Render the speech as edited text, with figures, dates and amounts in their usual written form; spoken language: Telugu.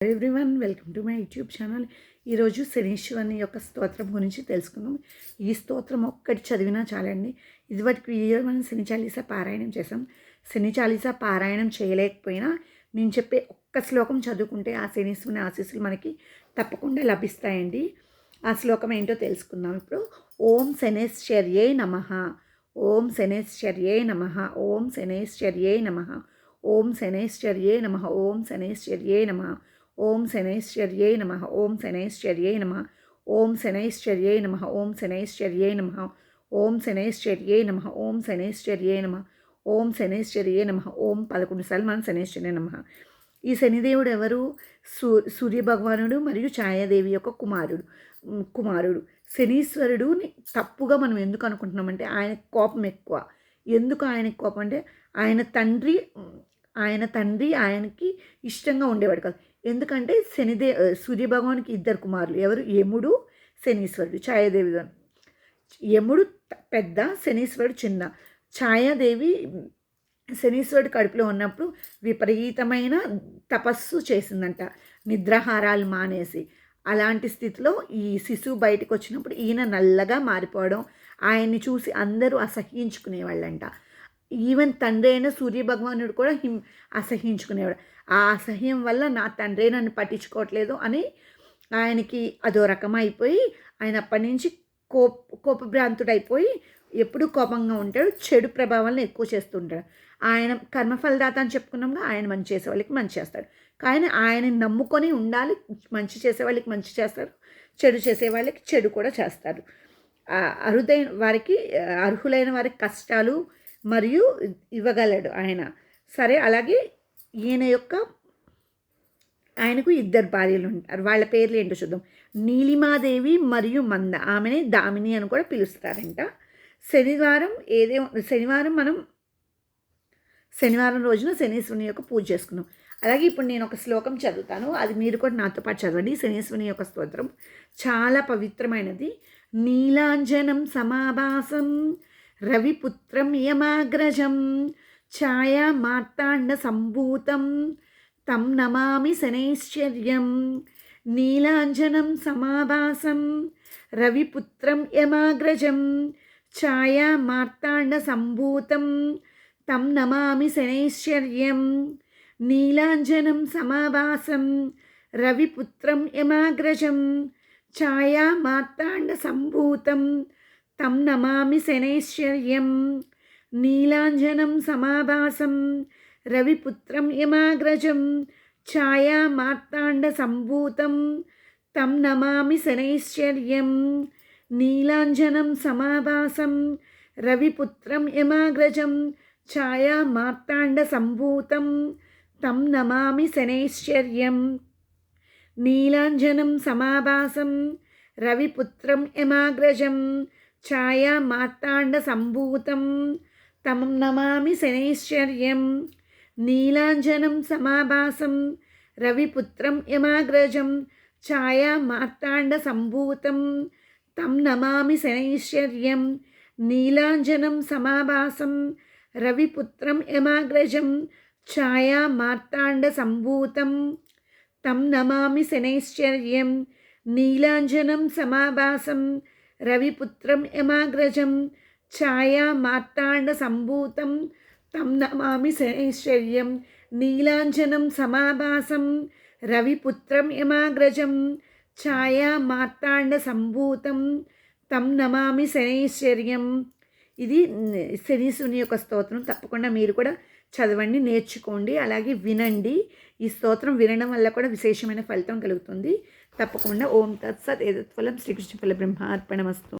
Everyone welcome to my YouTube channel. ఈరోజు శనీశ్వరుని యొక్క స్తోత్రం గురించి తెలుసుకుందాం. ఈ స్తోత్రం ఒక్కటి చదివినా చాలండి. ఇదివరకు వీడియో మనం శని చాలీసా పారాయణం చేసాం. శని చాలీసా పారాయణం చేయలేకపోయినా నేను చెప్పే ఒక్క శ్లోకం చదువుకుంటే ఆ శనీశ్వరుని ఆశీస్సులు మనకి తప్పకుండా లభిస్తాయండి. ఆ శ్లోకం ఏంటో తెలుసుకుందాం ఇప్పుడు. ఓం శనేశ్వర్యే నమః, ఓం శనేశ్వర్యే నమః, ఓం శనేశ్వర్యే నమః, ఓం శనేశ్వర్యే నమః, ఓం శనేశ్వర్యే నమః, ఓం శనైశ్వర్యే నమః, ఓం శనైశ్వర్యే నమః, ఓం శనైశ్వర్యే నమః, ఓం శనైశ్వర్యే నమః, ఓం శనైశ్వర్యే నమః, ఓం శనైశ్వర్యే నమః, ఓం శనైశ్వర్యే నమః. ఓం 11 సార్లు మనం శనైశ్వర్యే నమః. ఈ శనిదేవుడు ఎవరు? సూర్యభగవానుడు మరియు ఛాయాదేవి యొక్క కుమారుడు. శనీశ్వరుడుని తప్పుగా మనం ఎందుకు అనుకుంటున్నామంటే ఆయన కోపం ఎక్కువ. ఎందుకు ఆయనకి కోపం అంటే ఆయన తండ్రి ఆయనకి ఇష్టంగా ఉండేవాడు కాదు. ఎందుకంటే సూర్యభగవానికి 2 కుమారులు. ఎవరు? యముడు, శనీశ్వరుడు. ఛాయాదేవి యముడు పెద్ద, శనీశ్వరుడు చిన్న. ఛాయాదేవి శనీశ్వరుడు కడుపులో ఉన్నప్పుడు విపరీతమైన తపస్సు చేసిందంట, నిద్రాహారాలు మానేసి. అలాంటి స్థితిలో ఈ శిశువు బయటకు వచ్చినప్పుడు ఈయన నల్లగా మారిపోవడం, ఆయన్ని చూసి అందరూ అసహ్యించుకునేవాళ్ళంట. ఈవెన్ తండ్రి అయిన సూర్యభగవానుడు కూడా అసహ్యించుకునేవాడు. ఆ అసహ్యం వల్ల నా తండ్రి నన్ను పట్టించుకోవట్లేదు అని ఆయనకి అదో రకం అయిపోయి ఆయన అప్పటి నుంచి కోపభ్రాంతుడైపోయి ఎప్పుడూ కోపంగా ఉంటాడు. చెడు ప్రభావాలను ఎక్కువ చేస్తుంటాడు. ఆయన కర్మఫలదాత అని చెప్పుకున్నాముగా, ఆయన మంచి చేసే వాళ్ళకి మంచి చేస్తాడు. కానీ ఆయన నమ్ముకొని ఉండాలి. మంచి చేసే వాళ్ళకి మంచి చేస్తాడు, చెడు చేసే వాళ్ళకి చెడు కూడా చేస్తాడు. అర్హులైన వారికి కష్టాలు మరియు ఇవ్వగలడు ఆయన. సరే, అలాగే ఆయనకు 2 భార్యలు ఉంటారు. వాళ్ళ పేర్లు ఏంటో చూద్దాం. నీలిమాదేవి మరియు మంద. ఆమెని దామిని అని కూడా పిలుస్తారంట. శనివారం రోజున శనీశ్వరుని యొక్క పూజ చేసుకున్నాం. అలాగే ఇప్పుడు నేను ఒక శ్లోకం చదువుతాను, అది మీరు కూడా నాతో పాటు చదవండి. శనీశ్వరుని యొక్క స్తోత్రం చాలా పవిత్రమైనది. నీలాంజనం సమాభాసం రవిపుత్రం యమాగ్రజం ఛాయా మార్తాండ సంభూతం తం నమామి శనైశ్వర్యం. నీలాంజనం సమాభాసం రవిపుత్రం యమాగ్రజం ఛాయా మార్తాండ సంభూతం తం నమామి శనైశ్వర్యం. నీలాంజనం సమాభాసం రవిపుత్రం యమాగ్రజం ఛాయా మార్తాండ సంభూతం తం నమామి శనైశ్వర్యం. నీలాంజనం సమాభాసం రవిపుత్రం యమాగ్రజం ఛాయా మార్తాండ సంభూతం తం నమామి శనైశ్వర్యం. నీలాంజనం సమాభాసం రవిపుత్రం యమాగ్రజం ఛాయా మార్తాండ సంభూతం తం నమామి శనైశ్వర్యం. నీలాంజనం సమాభాసం రవిపుత్రం యమాగ్రజం ఛాయా మార్తాండ సంభూతం తం నమామి శనైశ్వర్యం. నీలాంజనం సమాభాసం రవిపుత్రం యమాగ్రజం ఛాయా మార్తాండ సంభూతం తం నమామి శనైశ్వర్యం. నీలాంజనం సమాభాసం రవిపుత్రం యమాగ్రజం ఛాయా మార్తాండ సంభూతం తం నమామి శనైశ్వర్యం. నీలాంజనం సమాభాసం రవిపుత్రం యమాగ్రజం ఛాయా మార్తాండ సంభూతం తం నమామి శనైశ్వర్యం. నీలాంజనం సమాభాసం రవిపుత్రం యమాగ్రజం ఛాయా మార్తాండ సంభూతం తం నమామి శనైశ్వర్యం. ఇది శనీశ్వరుని యొక్క స్తోత్రం. తప్పకుండా మీరు కూడా చదవండి, నేర్చుకోండి, అలాగే వినండి. ఈ స్తోత్రం వినడం వల్ల కూడా విశేషమైన ఫలితం కలుగుతుంది. తప్పకుండా. ఓం తత్సత్ ఏతత్ఫలం శ్రీకృష్ణ ఫల బ్రహ్మార్పణమస్తు.